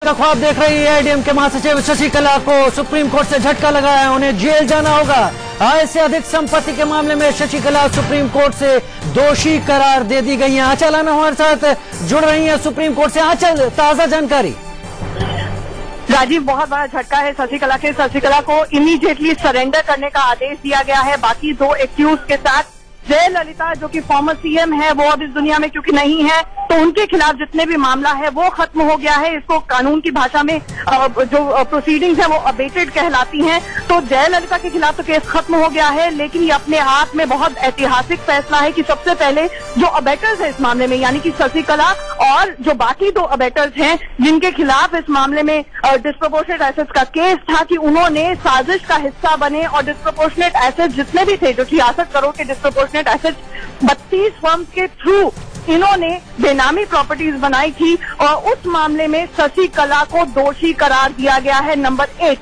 का ख्वाब देख रही है डीएमके महासचिव शशिकला को सुप्रीम कोर्ट से झटका लगा है, उन्हें जेल जाना होगा। आय से अधिक संपत्ति के मामले में शशिकला सुप्रीम कोर्ट से दोषी करार दे दी गई है। आंचल आना हमारे साथ जुड़ रही है सुप्रीम कोर्ट से। आंचल, ताजा जानकारी। राजीव, बहुत बड़ा झटका है शशिकला को इमीडिएटली सरेंडर करने का आदेश दिया गया है। बाकी दो एक्यूज के साथ जयललिता जो कि फॉर्मर सीएम है, वो अब इस दुनिया में क्योंकि नहीं है, तो उनके खिलाफ जितने भी मामला है वो खत्म हो गया है। इसको कानून की भाषा में जो प्रोसीडिंग्स है वो अबेटेड कहलाती हैं। तो जयललिता के खिलाफ तो केस खत्म हो गया है, लेकिन ये अपने आप में बहुत ऐतिहासिक फैसला है कि सबसे पहले जो अबेटर्स है इस मामले में, यानी कि शशिकला और जो बाकी दो अबेटर्स हैं जिनके खिलाफ इस मामले में डिस्प्रोपोर्शनेट एसेट्स का केस था, कि उन्होंने साजिश का हिस्सा बने और डिस्प्रोपोर्शनेट एसेट्स जितने भी थे, जो 66 करोड़ के डिस्प्रोपोर्शनेट एसेट्स 32 फर्म्स के थ्रू इन्होंने बेनामी प्रॉपर्टीज बनाई थी, और उस मामले में शशिकला को दोषी करार दिया गया है। नंबर 1।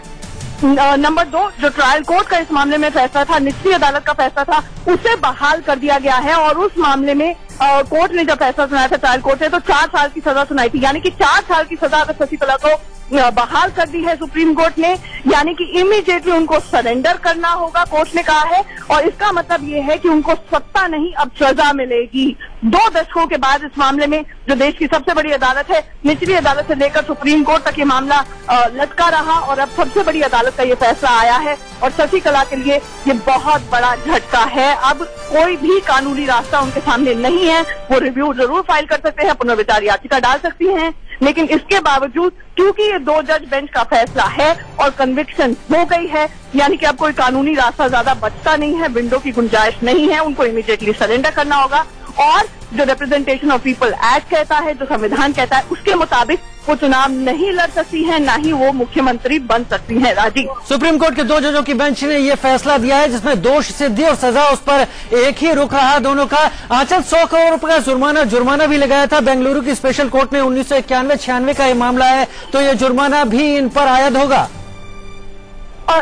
नंबर 2, जो ट्रायल कोर्ट का इस मामले में फैसला था, निचली अदालत का फैसला था, उसे बहाल कर दिया गया है। और उस मामले में कोर्ट ने जब फैसला सुनाया था ट्रायल कोर्ट ने, तो 4 साल की सजा सुनाई थी, यानी कि 4 साल की सजा अगर शशिकला को बहाल कर दी है सुप्रीम कोर्ट ने, यानी कि इमीडिएटली उनको सरेंडर करना होगा, कोर्ट ने कहा है। और इसका मतलब ये है कि उनको सत्ता नहीं, अब सजा मिलेगी। 2 दशकों के बाद इस मामले में जो देश की सबसे बड़ी अदालत है, निचली अदालत से लेकर सुप्रीम कोर्ट तक ये मामला लटका रहा, और अब सबसे बड़ी अदालत का ये फैसला आया है। और शशिकला के लिए ये बहुत बड़ा झटका है। अब कोई भी कानूनी रास्ता उनके सामने नहीं है। वो रिव्यू जरूर फाइल कर सकते हैं, पुनर्विचार याचिका डाल सकती हैं, लेकिन इसके बावजूद क्योंकि ये 2 जज बेंच का फैसला है और कन्विक्शन हो गई है, यानी कि अब कोई कानूनी रास्ता ज्यादा बचता नहीं है, विंडो की गुंजाइश नहीं है, उनको इमीडिएटली सरेंडर करना होगा। और जो रिप्रेजेंटेशन ऑफ पीपल एक्ट कहता है, जो संविधान कहता है, उसके मुताबिक वो चुनाव नहीं लड़ सकती हैं, ना ही वो मुख्यमंत्री बन सकती हैं। राजीव, सुप्रीम कोर्ट के 2 जजों की बेंच ने ये फैसला दिया है जिसमें दोष सिद्धि और सजा उस पर एक ही रुख रहा दोनों का। आंचल, 100 करोड़ रुपए का जुर्माना भी लगाया था बेंगलुरु की स्पेशल कोर्ट ने। 1991-96 का ये मामला है, तो ये जुर्माना भी इन पर आयद होगा।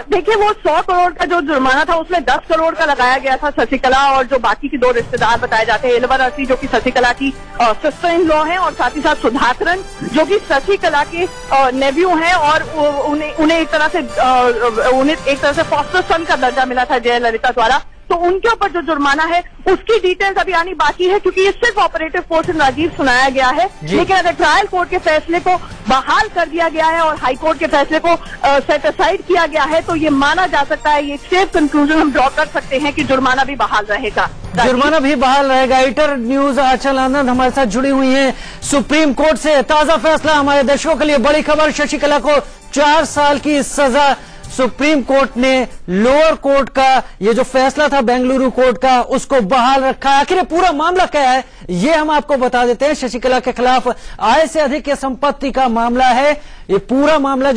देखिए, वो 100 करोड़ का जो जुर्माना था उसमें 10 करोड़ का लगाया गया था शशिकला और जो बाकी की 2 रिश्तेदार बताए जाते हैं, एलवर असी जो कि शशिकला की सिस्टर इन लॉ है, और साथ ही साथ सुधाकरन जो कि शशिकला के नेव्यू हैं, और उन्हें एक तरह से फॉस्टर सन का दर्जा मिला था जयललिता द्वारा। तो उनके ऊपर जो जुर्माना है उसकी डिटेल्स अभी आनी बाकी है, क्योंकि ये सिर्फ ऑपरेटिव पोर्शन राजीव सुनाया गया है। लेकिन अगर ट्रायल कोर्ट के फैसले को बहाल कर दिया गया है और हाई कोर्ट के फैसले को सेट असाइड किया गया है, तो ये माना जा सकता है, ये सेफ कंक्लूजन हम ड्रॉ कर सकते हैं कि जुर्माना भी बहाल रहेगा। जुर्माना भी बहाल रहेगा। एडिटर न्यूज आंचल आनंद हमारे साथ जुड़ी हुई है सुप्रीम कोर्ट से। ताजा फैसला हमारे दर्शकों के लिए बड़ी खबर। शशिकला को 4 साल की सजा सुप्रीम कोर्ट ने लोअर कोर्ट का ये जो फैसला था बेंगलुरु कोर्ट का, उसको बहाल रखा है। आखिर ये पूरा मामला क्या है, ये हम आपको बता देते हैं। शशिकला के खिलाफ आय से अधिक के संपत्ति का मामला है। ये पूरा मामला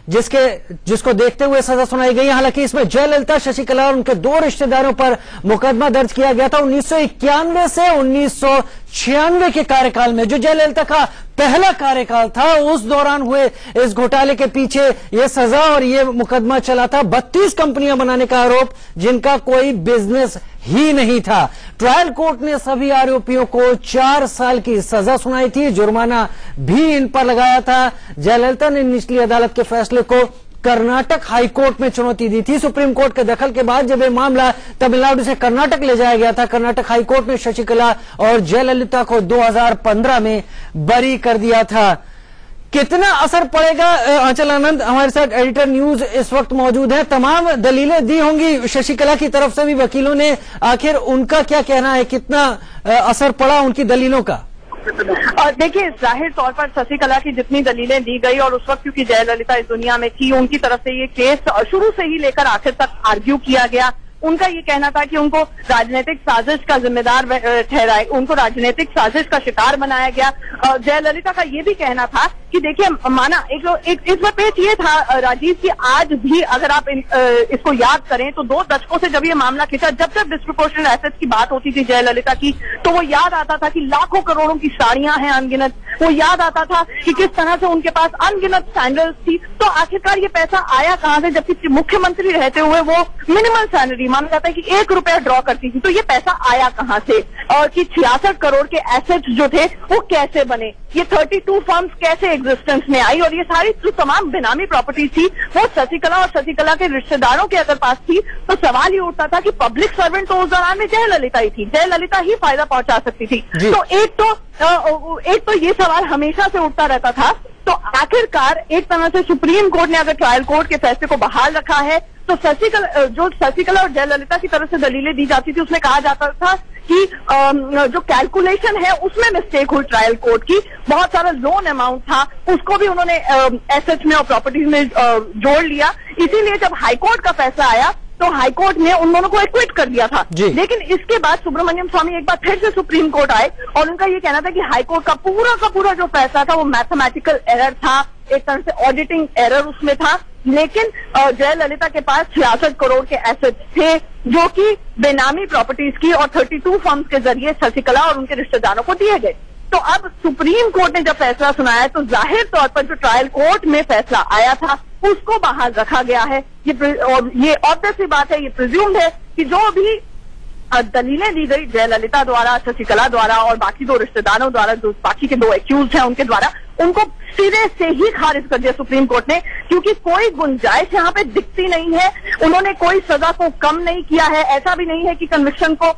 जिसको देखते हुए सजा सुनाई गई है। हालांकि इसमें जयललिता, शशिकला और उनके 2 रिश्तेदारों पर मुकदमा दर्ज किया गया था 1991 से 1996 के कार्यकाल में, जो जयललिता का पहला कार्यकाल था। उस दौरान हुए इस घोटाले के पीछे ये सजा और ये मुकदमा चला था। 32 कंपनियां बनाने का आरोप, जिनका कोई बिजनेस ही नहीं था। ट्रायल कोर्ट ने सभी आरोपियों को 4 साल की सजा सुनाई थी। जुर्माना भी इन पर लगाया था। जयललिता ने निचली अदालत के फैसले को कर्नाटक हाई कोर्ट में चुनौती दी थी। सुप्रीम कोर्ट के दखल के बाद जब ये मामला तमिलनाडु से कर्नाटक ले जाया गया था, कर्नाटक हाई कोर्ट ने शशिकला और जयललिता को 2015 में बरी कर दिया था। कितना असर पड़ेगा? आंचल आनंद हमारे साथ एडिटर न्यूज इस वक्त मौजूद है। तमाम दलीलें दी होंगी शशिकला की तरफ से भी वकीलों ने, आखिर उनका क्या कहना है, कितना असर पड़ा उनकी दलीलों का? देखिए, जाहिर तौर पर शशिकला की जितनी दलीलें दी गई, और उस वक्त क्योंकि जयललिता इस दुनिया में थी, उनकी तरफ से ये केस शुरू से ही लेकर आखिर तक आर्ग्यू किया गया। उनका ये कहना था कि उनको राजनीतिक साजिश का जिम्मेदार ठहराए, उनको राजनीतिक साजिश का शिकार बनाया गया। जयललिता का ये भी कहना था कि देखिए, माना एक इसमें पेच ये था राजीव की, आज भी अगर आप इसको याद करें तो 2 दशकों से जब ये मामला खिंचा, जब डिस्प्रोपोर्शनल एसेट्स की बात होती थी जयललिता की, तो वो याद आता था कि लाखों करोड़ों की साड़ियां हैं अनगिनत। वो याद आता था कि किस तरह से उनके पास अनगिनत सैंडल्स थी। तो आखिरकार ये पैसा आया कहां से, जबकि मुख्यमंत्री रहते हुए वो मिनिमम सैलरी माना जाता है कि 1 रुपया ड्रॉ करती थी। तो ये पैसा आया कहां से, और कि 66 करोड़ के एसेट्स जो थे वो कैसे बने, ये 32 फर्म्स कैसे एग्जिस्टेंस में आई और ये सारी जो तमाम बेनामी प्रॉपर्टी थी वो शशिकला और शशिकला के रिश्तेदारों के अगर पास थी तो सवाल ये उठता था कि पब्लिक सर्वेंट तो उस दौरान में जयललिता ही थी, जयललिता ही फायदा पहुंचा सकती थी। तो एक तो ये सवाल हमेशा से उठता रहता था। तो आखिरकार एक तरह से सुप्रीम कोर्ट ने अगर ट्रायल कोर्ट के फैसले को बहाल रखा है तो शशिकला और जयललिता की तरफ से दलीलें दी जाती थी, उसमें कहा जाता था कि जो कैलकुलेशन है उसमें मिस्टेक हुई ट्रायल कोर्ट की, बहुत सारा लोन अमाउंट था उसको भी उन्होंने एसेट्स में और प्रॉपर्टीज में जोड़ लिया। इसीलिए जब हाईकोर्ट का फैसला आया तो हाईकोर्ट ने उन दोनों को एक्विट कर दिया था। लेकिन इसके बाद सुब्रमण्यम स्वामी एक बार फिर से सुप्रीम कोर्ट आए और उनका ये कहना था कि हाईकोर्ट का पूरा जो फैसला था वो मैथमेटिकल एरर था, एक तरह से ऑडिटिंग एरर उसमें था। लेकिन जयललिता के पास 66 करोड़ के एसेट्स थे जो कि बेनामी प्रॉपर्टीज की और 32 फर्म्स के जरिए शशिकला और उनके रिश्तेदारों को दिए गए। तो अब सुप्रीम कोर्ट ने जब फैसला सुनाया तो जाहिर तौर पर जो ट्रायल कोर्ट में फैसला आया था उसको बहाल रखा गया है। ये ऑब्वियस सी बात है, ये प्रिज्यूम्ड है कि जो भी दलीलें दी गई जयललिता द्वारा, शशिकला द्वारा और बाकी दो रिश्तेदारों द्वारा, जो बाकी के दो एक्यूज हैं उनके द्वारा, उनको सिरे से ही खारिज कर दिया सुप्रीम कोर्ट ने, क्योंकि कोई गुंजाइश यहाँ पे दिखती नहीं है। उन्होंने कोई सजा को कम नहीं किया है, ऐसा भी नहीं है कि कन्विक्शन को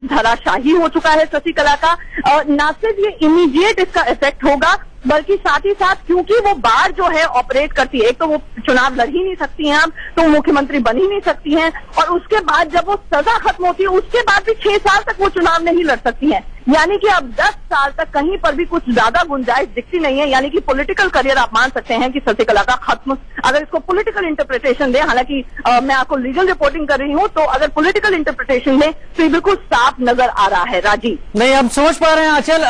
धराशाही हो चुका है शशिकला का। न सिर्फ ये इमीडिएट इसका इफेक्ट होगा बल्कि साथ ही साथ क्योंकि वो बार जो है ऑपरेट करती है, एक तो वो चुनाव लड़ ही नहीं सकती हैं अब, तो मुख्यमंत्री बन ही नहीं सकती हैं, और उसके बाद जब वो सजा खत्म होती है उसके बाद भी 6 साल तक वो चुनाव नहीं लड़ सकती हैं। यानी कि अब 10 साल तक कहीं पर भी कुछ ज्यादा गुंजाइश दिखती नहीं है। यानी कि पॉलिटिकल करियर आप मान सकते हैं कि शशिकला का खत्म, अगर इसको पॉलिटिकल इंटरप्रिटेशन दे, हालांकि मैं आपको लीगल रिपोर्टिंग कर रही हूं, तो अगर पॉलिटिकल इंटरप्रिटेशन दे तो ये बिल्कुल साफ नजर आ रहा है। राजीव, नहीं, हम समझ पा रहे हैं आंचल,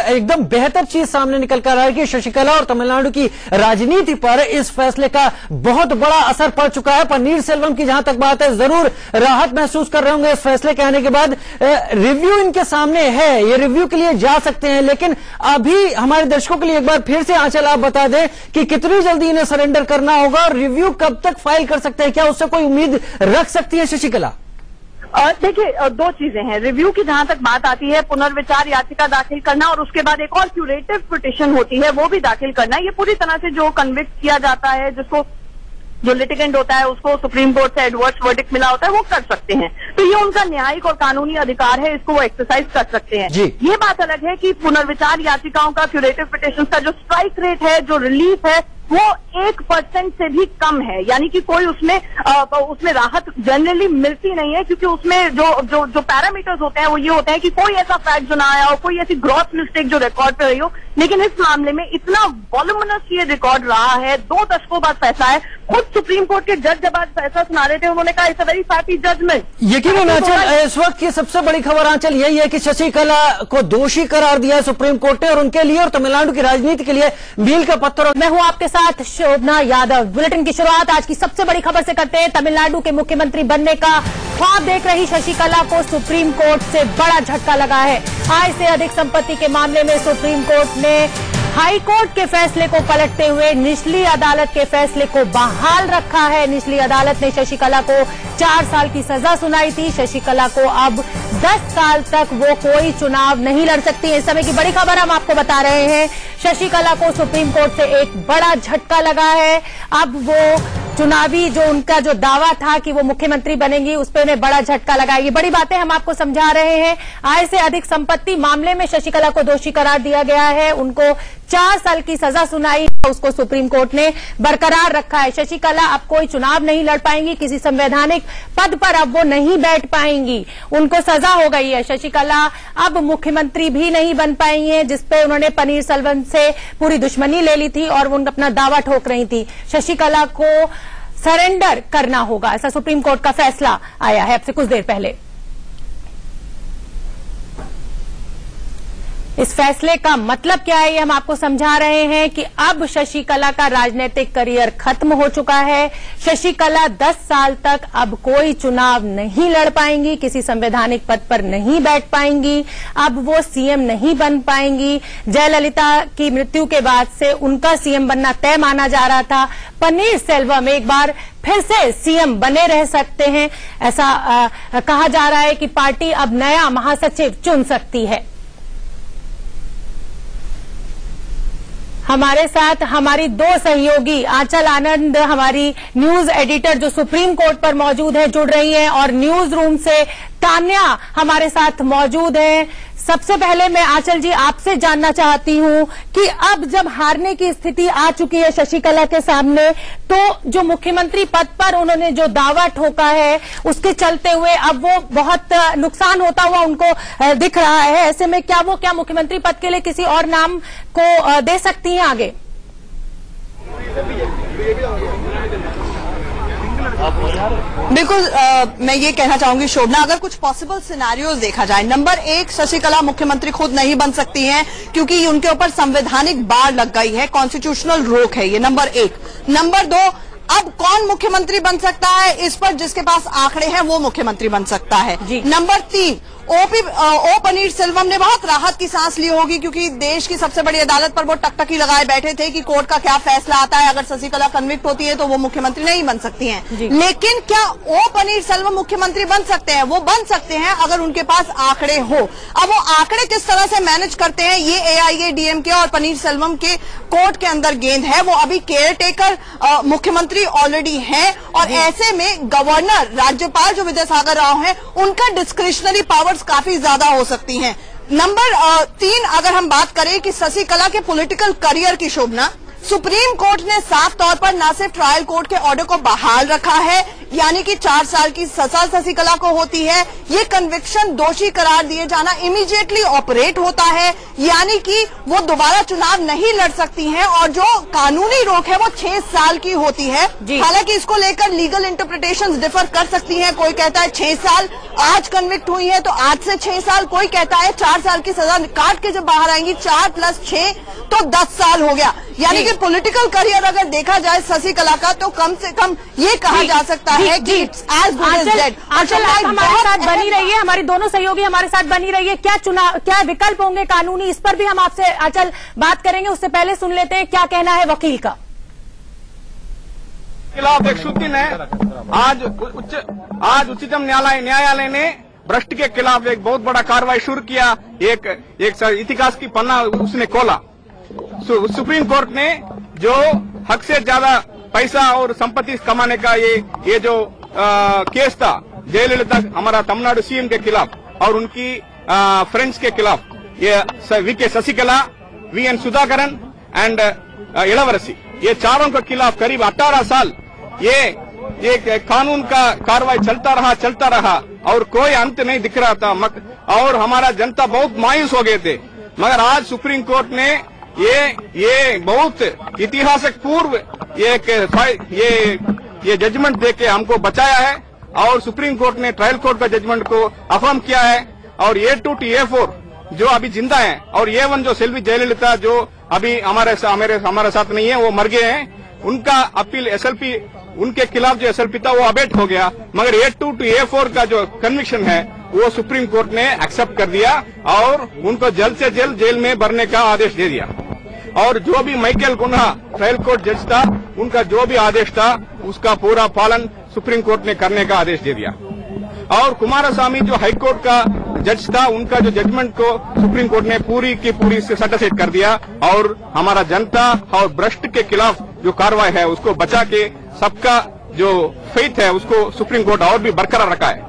एकदम बेहतर चीज सामने निकल कर रहा है कि शशिकला और तमिलनाडु की राजनीति पर इस फैसले का बहुत बड़ा असर पड़ चुका है। पन्नीर सेल्वम की जहां तक बात है, जरूर राहत महसूस कर रहे होंगे इस फैसले के आने के बाद। रिव्यू इनके सामने है, ये रिव्यू के लिए जा सकते हैं, लेकिन अभी हमारे दर्शकों के लिए एक बार फिर से आंचल आप बता दें कि कितनी जल्दी इन्हें सरेंडर करना होगा और रिव्यू कब तक फाइल कर सकते हैं, क्या उससे कोई उम्मीद रख सकती है शशिकला? देखिए, दो चीजें हैं। रिव्यू की जहां तक बात आती है, पुनर्विचार याचिका दाखिल करना और उसके बाद एक और क्यूरेटिव पिटीशन होती है वो भी दाखिल करना। ये पूरी तरह से जो कन्विक्ट किया जाता है, जिसको जो लिटिगेंट होता है उसको सुप्रीम कोर्ट से एडवर्स वर्डिक्ट मिला होता है, वो कर सकते हैं। तो ये उनका न्यायिक और कानूनी अधिकार है, इसको वो एक्सरसाइज कर सकते हैं। ये बात अलग है कि पुनर्विचार याचिकाओं का, क्यूरेटिव पिटीशन का जो स्ट्राइक रेट है, जो रिलीफ है, वो 1% से भी कम है। यानी कि कोई उसमें राहत जनरली मिलती नहीं है, क्योंकि उसमें जो पैरामीटर्स होते हैं वो ये होते हैं कि कोई ऐसा फैक्ट जो ना आया हो, कोई ऐसी ग्रॉस मिस्टेक जो रिकॉर्ड पे रही हो। लेकिन इस मामले में इतना वॉल्यूमिनस ये रिकॉर्ड रहा है, 2 दशकों बाद फैसला है। खुद सुप्रीम कोर्ट के जज जब आज फैसला सुना रहे थे, उन्होंने कहा it's a very fatty judgment. यकीनन आंचल, इस वक्त की सबसे बड़ी खबर आंचल यही है कि शशिकला को दोषी करार दिया सुप्रीम कोर्ट ने, और उनके लिए और तमिलनाडु की राजनीति के लिए मील का पत्थर। मैं हूं आपके साथ शोभना यादव। बुलेटिन की शुरुआत आज की सबसे बड़ी खबर से करते हैं। तमिलनाडु के मुख्यमंत्री बनने का ख्वाब देख रही शशिकला को सुप्रीम कोर्ट से बड़ा झटका लगा है। आय से अधिक संपत्ति के मामले में सुप्रीम कोर्ट ने हाई कोर्ट के फैसले को पलटते हुए निचली अदालत के फैसले को बहाल रखा है। निचली अदालत ने शशिकला को 4 साल की सजा सुनाई थी। शशिकला को अब 10 साल तक वो कोई चुनाव नहीं लड़ सकती है। इस समय की बड़ी खबर हम आपको बता रहे हैं, शशिकला को सुप्रीम कोर्ट से एक बड़ा झटका लगा है। अब वो चुनावी जो दावा था कि वो मुख्यमंत्री बनेंगी, उस पर उन्हें बड़ा झटका लगा। ये बड़ी बातें हम आपको समझा रहे हैं। आय से अधिक संपत्ति मामले में शशिकला को दोषी करार दिया गया है। उनको 4 साल की सजा सुनाई, उसको सुप्रीम कोर्ट ने बरकरार रखा है। शशिकला अब कोई चुनाव नहीं लड़ पाएंगी, किसी संवैधानिक पद पर अब वो नहीं बैठ पाएंगी, उनको सजा हो गई है। शशिकला अब मुख्यमंत्री भी नहीं बन पाई है, जिसपे उन्होंने पनीर सेल्वम से पूरी दुश्मनी ले ली थी और वो अपना दावा ठोक रही थी। शशिकला को सरेंडर करना होगा, ऐसा सुप्रीम कोर्ट का फैसला आया है अब से कुछ देर पहले। इस फैसले का मतलब क्या है, ये हम आपको समझा रहे हैं कि अब शशिकला का राजनीतिक करियर खत्म हो चुका है। शशिकला 10 साल तक अब कोई चुनाव नहीं लड़ पाएंगी, किसी संवैधानिक पद पर नहीं बैठ पाएंगी, अब वो सीएम नहीं बन पाएंगी। जयललिता की मृत्यु के बाद से उनका सीएम बनना तय माना जा रहा था। पन्नीर सेल्वम एक बार फिर से सीएम बने रह सकते हैं, ऐसा कहा जा रहा है कि पार्टी अब नया महासचिव चुन सकती है। हमारे साथ हमारी दो सहयोगी आंचल आनंद, हमारी न्यूज एडिटर जो सुप्रीम कोर्ट पर मौजूद है, जुड़ रही हैं, और न्यूज रूम से तान्या हमारे साथ मौजूद है। सबसे पहले मैं आंचल जी आपसे जानना चाहती हूं कि अब जब हारने की स्थिति आ चुकी है शशिकला के सामने, तो जो मुख्यमंत्री पद पर उन्होंने जो दावा ठोका है उसके चलते हुए अब वो बहुत नुकसान होता हुआ उनको दिख रहा है। ऐसे में क्या मुख्यमंत्री पद के लिए किसी और नाम को दे सकती हैं आगे? बिल्कुल, मैं ये कहना चाहूंगी शोभना, अगर कुछ पॉसिबल सिनेरियोज देखा जाए, नंबर 1 शशिकला मुख्यमंत्री खुद नहीं बन सकती हैं क्योंकि उनके ऊपर संवैधानिक बाड़ लग गई है, कॉन्स्टिट्यूशनल रोक है, ये नंबर 1। नंबर 2, अब कौन मुख्यमंत्री बन सकता है, इस पर जिसके पास आंकड़े हैं वो मुख्यमंत्री बन सकता है। नंबर 3, ओ पनीरसेल्वम ने बहुत राहत की सांस ली होगी क्योंकि देश की सबसे बड़ी अदालत पर वो टकटकी लगाए बैठे थे कि कोर्ट का क्या फैसला आता है, अगर शशिकला कन्विक्ट होती है तो वो मुख्यमंत्री नहीं बन सकती हैं। लेकिन क्या ओ पनीरसेल्वम मुख्यमंत्री बन सकते हैं? वो बन सकते हैं अगर उनके पास आंकड़े हो। अब वो आंकड़े किस तरह से मैनेज करते हैं, ये AIADMK और पनीरसेल्वम के कोर्ट के अंदर गेंद है। वो अभी केयर टेकर मुख्यमंत्री ऑलरेडी हैं और ऐसे में गवर्नर, राज्यपाल जो विद्यासागर राव हैं, उनका डिस्क्रिशनरी पावर काफी ज्यादा हो सकती हैं। नंबर 3, अगर हम बात करें कि शशिकला के पॉलिटिकल करियर की शोभना, सुप्रीम कोर्ट ने साफ तौर पर न सिर्फ ट्रायल कोर्ट के ऑर्डर को बहाल रखा है, यानी कि 4 साल की सजा शशिकला को होती है, ये कन्विक्शन दोषी करार दिए जाना इमीडिएटली ऑपरेट होता है, यानी कि वो दोबारा चुनाव नहीं लड़ सकती हैं, और जो कानूनी रोक है वो 6 साल की होती है। हालांकि इसको लेकर लीगल इंटरप्रिटेशंस डिफर कर सकती हैं। कोई कहता है 6 साल, आज कन्विक्ट हुई है तो आज से 6 साल, कोई कहता है 4 साल की सजा काट के जब बाहर आएंगी 4 + 6 तो 10 साल हो गया। यानी कि पॉलिटिकल करियर अगर देखा जाए शशिकला का, तो कम से कम ये कहा जा सकता है कि it's as good as dead. Aanchal, आप हमारे साथ बनी रहिए, हमारी दोनों सहयोगी हमारे साथ बनी रहिए। क्या विकल्प होंगे कानूनी, इस पर भी हम आपसे आंचल बात करेंगे। उससे पहले सुन लेते हैं क्या कहना है वकील का। खिलाफ एक शुद्ध दिन है। आज उच्चतम न्यायालय ने भ्रष्ट के खिलाफ एक बहुत बड़ा कार्रवाई शुरू किया। एक इतिहास की पन्ना उसने खोला। सुप्रीम कोर्ट ने जो हक से ज्यादा पैसा और संपत्ति कमाने का ये जो केस था जयललिता, हमारा तमिलनाडु CM के खिलाफ और उनकी फ्रेंड्स के खिलाफ, ये VK Sasikala, VN Sudhakaran and Ilavarasi, ये चारों के खिलाफ करीब 18 साल ये कानून का कार्रवाई चलता रहा और कोई अंत नहीं दिख रहा था, और हमारा जनता बहुत मायूस हो गए थे। मगर आज सुप्रीम कोर्ट ने ये बहुत इतिहासक पूर्व ये जजमेंट देके हमको बचाया है, और सुप्रीम कोर्ट ने ट्रायल कोर्ट का जजमेंट को अफर्म किया है। और A2 to A4 जो अभी जिंदा हैं, और A1 जो सेल्वी जयललिता जो अभी हमारे साथ नहीं है, वो मर गए हैं, उनका अपील SLP, उनके खिलाफ जो SLP था वो अबेट हो गया। मगर A2 to A4 का जो कन्विक्शन है वो सुप्रीम कोर्ट ने एक्सेप्ट कर दिया और उनको जल्द से जल्द जेल में भरने का आदेश दे दिया। और जो भी माइकल गुन्हा ट्रायल कोर्ट जज था, उनका जो भी आदेश था उसका पूरा पालन सुप्रीम कोर्ट ने करने का आदेश दे दिया। और कुमारस्वामी जो हाईकोर्ट का जज था, उनका जो जजमेंट को सुप्रीम कोर्ट ने पूरी की पूरी से सैटिस्फाइड कर दिया, और हमारा जनता और भ्रष्ट के खिलाफ जो कार्रवाई है उसको बचा के सबका जो फेथ है उसको सुप्रीम कोर्ट और भी बरकरार रखा है।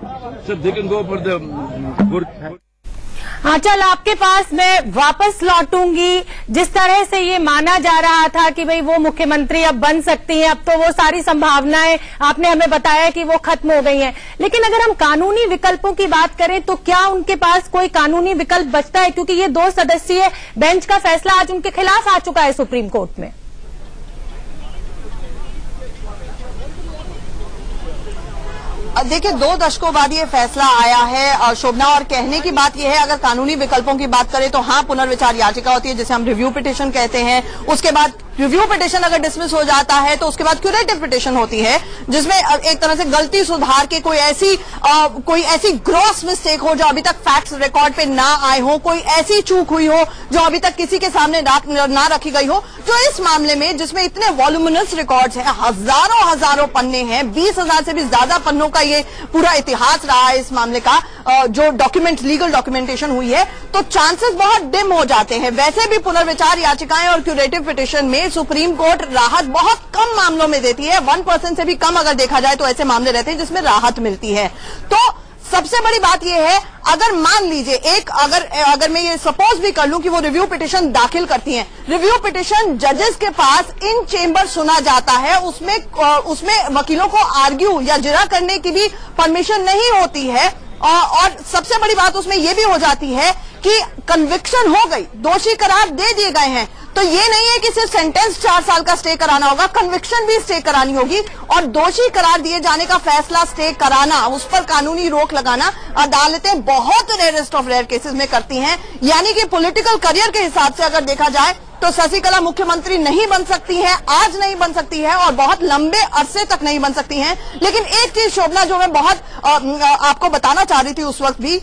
आंचल, आपके पास मैं वापस लौटूंगी। जिस तरह से ये माना जा रहा था कि भाई वो मुख्यमंत्री अब बन सकती हैं, अब तो वो सारी संभावनाएं आपने हमें बताया कि वो खत्म हो गई हैं, लेकिन अगर हम कानूनी विकल्पों की बात करें तो क्या उनके पास कोई कानूनी विकल्प बचता है? क्योंकि ये 2 सदस्यीय बेंच का फैसला आज उनके खिलाफ आ चुका है सुप्रीम कोर्ट में। देखिए, 2 दशकों बाद ये फैसला आया है शोभना, और कहने की बात यह है, अगर कानूनी विकल्पों की बात करें तो हाँ, पुनर्विचार याचिका होती है जिसे हम रिव्यू पिटीशन कहते हैं। उसके बाद रिव्यू पिटीशन अगर डिसमिस हो जाता है तो उसके बाद क्यूरेटिव पिटीशन होती है, जिसमें एक तरह से गलती सुधार के कोई ऐसी ग्रॉस मिस्टेक हो जो अभी तक फैक्ट्स रिकॉर्ड पे ना आए हो, कोई ऐसी चूक हुई हो जो अभी तक किसी के सामने ना रखी गई हो, जो इस मामले में जिसमें इतने वॉल्यूमिनस रिकॉर्ड्स हैं, हजारों पन्ने हैं, 20,000 से भी ज्यादा पन्नों का का ये पूरा इतिहास रहा है इस मामले का, जो लीगल डॉक्यूमेंटेशन हुई है, तो चांसेस बहुत डिम हो जाते हैं। वैसे भी पुनर्विचार याचिकाएं और क्यूरेटिव पिटिशन में सुप्रीम कोर्ट राहत बहुत कम मामलों में देती है। 1% से भी कम अगर देखा जाए तो ऐसे मामले रहते हैं जिसमें राहत मिलती है। तो सबसे बड़ी बात यह है, अगर मान लीजिए अगर मैं ये सपोज भी कर लूं कि वो रिव्यू पिटिशन दाखिल करती हैं, रिव्यू पिटिशन जजेस के पास इन चेंबर सुना जाता है, उसमें वकीलों को आर्ग्यू या जिरा करने की भी परमिशन नहीं होती है। और सबसे बड़ी बात उसमें यह भी हो जाती है कि कन्विक्शन हो गई, दोषी करार दे दिए गए हैं, तो ये नहीं है कि सिर्फ सेंटेंस 4 साल का स्टे कराना होगा, कन्विक्शन भी स्टे करानी होगी। और दोषी करार दिए जाने का फैसला स्टे कराना, उस पर कानूनी रोक लगाना अदालतें बहुत रेयरेस्ट ऑफ रेयर केसेस में करती हैं। यानी कि पॉलिटिकल करियर के हिसाब से अगर देखा जाए तो शशिकला मुख्यमंत्री नहीं बन सकती है, आज नहीं बन सकती है और बहुत लंबे अरसे तक नहीं बन सकती हैं। लेकिन एक चीज शोभना जो मैं बहुत आपको बताना चाह रही थी उस वक्त भी,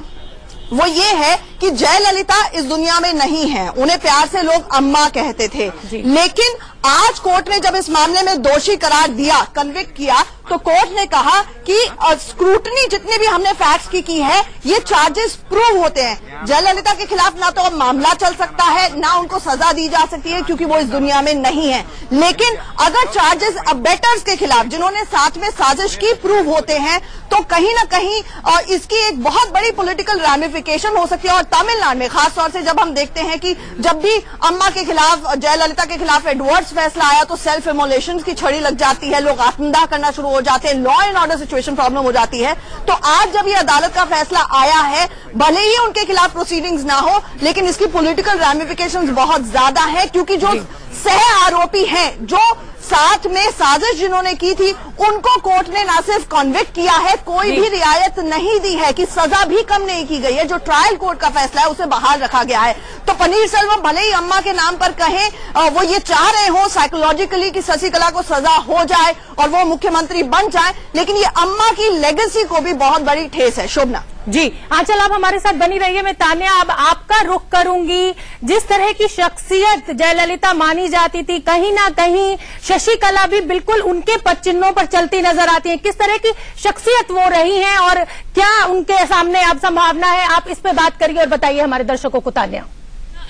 वो ये है कि जयललिता इस दुनिया में नहीं है। उन्हें प्यार से लोग अम्मा कहते थे, लेकिन आज कोर्ट ने जब इस मामले में दोषी करार दिया, कन्विक्ट किया, तो कोर्ट ने कहा कि स्क्रूटनी जितने भी हमने फैक्ट्स की है, ये चार्जेस प्रूव होते हैं। जयललिता के खिलाफ ना तो अब मामला चल सकता है, ना उनको सजा दी जा सकती है क्योंकि वो इस दुनिया में नहीं है। लेकिन अगर चार्जेस अबेटर्स के खिलाफ जिन्होंने साथ में साजिश की प्रूव होते हैं, तो कहीं ना कहीं इसकी एक बहुत बड़ी पॉलिटिकल रैमिफिकेशन हो सकती है। और तमिलनाडु में खासतौर से जब हम देखते हैं कि जब भी अम्मा के खिलाफ, जयललिता के खिलाफ एडवर्ड्स फैसला आया तो सेल्फ इमोलेशन की छड़ी लग जाती है, लोग आत्मदाह करना शुरू हो जाते हैं, law and order situation problem हो जाती है। तो आज जब ये अदालत का फैसला आया है, भले ही उनके खिलाफ प्रोसीडिंग्स ना हो, लेकिन इसकी पॉलिटिकल रैमिफिकेशंस बहुत ज्यादा है, क्योंकि जो सह आरोपी हैं, जो साथ में साजिश जिन्होंने की थी, उनको कोर्ट ने ना सिर्फ कन्विक्ट किया है, कोई भी रियायत नहीं दी है, कि सजा भी कम नहीं की गई है। जो ट्रायल कोर्ट का फैसला है उसे बहाल रखा गया है। तो पनीरसेल्वम भले ही अम्मा के नाम पर कहें, वो ये चाह रहे हो साइकोलॉजिकली कि शशिकला को सजा हो जाए और वो मुख्यमंत्री बन जाए, लेकिन ये अम्मा की लेगेसी को भी बहुत बड़ी ठेस है। शोभना जी, आंचल आप हमारे साथ बनी रहिए। मैं तान्या अब आपका रुख करूंगी। जिस तरह की शख्सियत जयललिता मानी जाती थी, कहीं ना कहीं शशिकला भी बिल्कुल उनके पद चिन्हों पर चलती नजर आती है। किस तरह की शख्सियत वो रही हैं और क्या उनके सामने अब संभावना है? आप इस पे बात करिए और बताइए हमारे दर्शकों को। तान्या,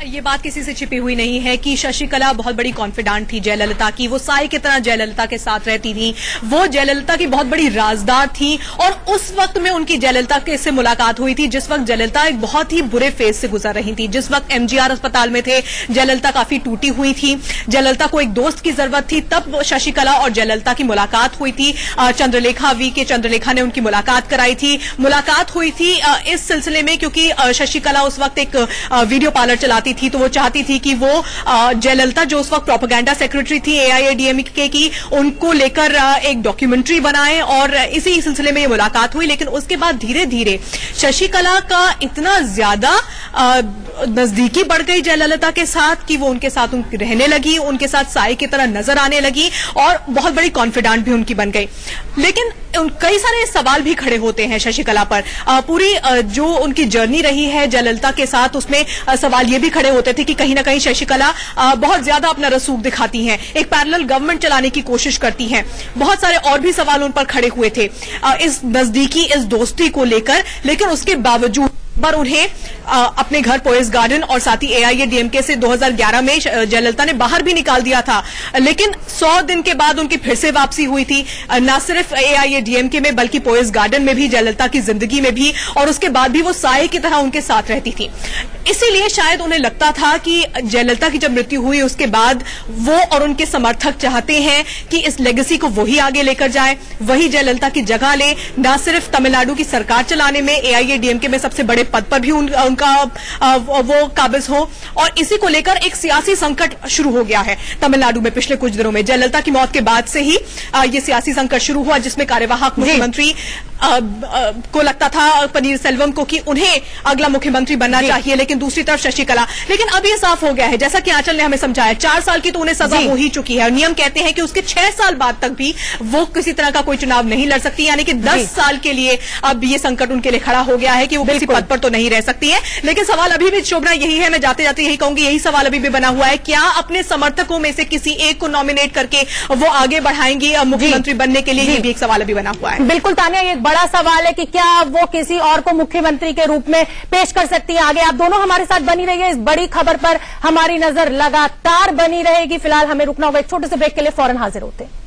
ये बात किसी से छिपी हुई नहीं है कि शशिकला बहुत बड़ी कॉन्फिडेंट थी जयललिता की। वो साई की तरह जयललिता के साथ रहती थी, वो जयललिता की बहुत बड़ी राजदार थी। और उस वक्त में उनकी जयललिता से मुलाकात हुई थी जिस वक्त जयललिता एक बहुत ही बुरे फेज से गुजर रही थी। जिस वक्त एमजीआर अस्पताल में थे, जयललिता काफी टूटी हुई थी, जयललिता को एक दोस्त की जरूरत थी, तब शशिकला और जयललिता की मुलाकात हुई थी। चंद्रलेखा वीके चंद्रलेखा ने उनकी मुलाकात कराई थी। मुलाकात हुई थी इस सिलसिले में क्योंकि शशिकला उस वक्त एक वीडियो पार्लर चलाती थी, तो वो चाहती थी कि वो जयललिता जो उस वक्त प्रोपेगेंडा सेक्रेटरी थी एआईएडीएमके की, उनको लेकर एक डॉक्यूमेंट्री बनाए, और इसी सिलसिले में ये मुलाकात हुई। लेकिन उसके बाद धीरे धीरे शशिकला का इतना ज्यादा नजदीकी बढ़ गई जयललिता के साथ कि वो उनके साथ रहने लगी, उनके साथ साई की तरह नजर आने लगी और बहुत बड़ी कॉन्फिडेंट भी उनकी बन गई। लेकिन कई सारे सवाल भी खड़े होते हैं शशिकला पर। पूरी जो उनकी जर्नी रही है जयललिता के साथ, उसमें सवाल ये भी खड़े होते थे कि कहीं ना कहीं शशिकला बहुत ज्यादा अपना रसूख दिखाती हैं, एक पैरेलल गवर्नमेंट चलाने की कोशिश करती हैं। बहुत सारे और भी सवाल उन पर खड़े हुए थे इस नजदीकी, इस दोस्ती को लेकर। लेकिन उसके बावजूद पर उन्हें अपने घर पोएस गार्डन और साथ ही एआईएडीएमके से 2011 में जयललिता ने बाहर भी निकाल दिया था। लेकिन 100 दिन के बाद उनकी फिर से वापसी हुई थी, न सिर्फ एआईएडीएमके में बल्कि पोएस गार्डन में भी, जयललिता की जिंदगी में भी, और उसके बाद भी वो साये की तरह उनके साथ रहती थी। इसीलिए शायद उन्हें लगता था कि जयललिता की जब मृत्यु हुई उसके बाद वो और उनके समर्थक चाहते हैं कि इस लेगेसी को वही आगे लेकर जाए, वही जयललिता की जगह ले, न सिर्फ तमिलनाडु की सरकार चलाने में, एआईएडीएमके में सबसे बड़े पद पर भी उनका वो काबिज हो। और इसी को लेकर एक सियासी संकट शुरू हो गया है तमिलनाडु में पिछले कुछ दिनों में। जयललिता की मौत के बाद से ही ये सियासी संकट शुरू हुआ, जिसमें कार्यवाहक मुख्यमंत्री को लगता था पनीरसेल्वम को कि उन्हें अगला मुख्यमंत्री बनना चाहिए, लेकिन दूसरी तरफ शशिकला। लेकिन अब ये साफ हो गया है, जैसा कि आंचल ने हमें समझाया, 4 साल की तो उन्हें सजा हो ही चुकी है और नियम कहते हैं कि उसके 6 साल बाद तक भी वो किसी तरह का कोई चुनाव नहीं लड़ सकती। यानी कि 10 साल के लिए अब ये संकट उनके लिए खड़ा हो गया है कि वो किसी पद पर तो नहीं रह सकती है। लेकिन सवाल अभी भी शोभना यही है, मैं जाते जाते यही कहूंगी, यही सवाल अभी भी बना हुआ है, क्या अपने समर्थकों में से किसी एक को नॉमिनेट करके वो आगे बढ़ाएंगी मुख्यमंत्री बनने के लिए? ये भी एक सवाल अभी बना हुआ है। बिल्कुल तानिया, ये एक बड़ा सवाल है कि क्या वो किसी और को मुख्यमंत्री के रूप में पेश कर सकती है आगे। आप दोनों हमारे साथ बनी रहिए, इस बड़ी खबर पर हमारी नजर लगातार बनी रहेगी। फिलहाल हमें रुकना होगा एक छोटे से ब्रेक के लिए, फौरन हाजिर होते हैं।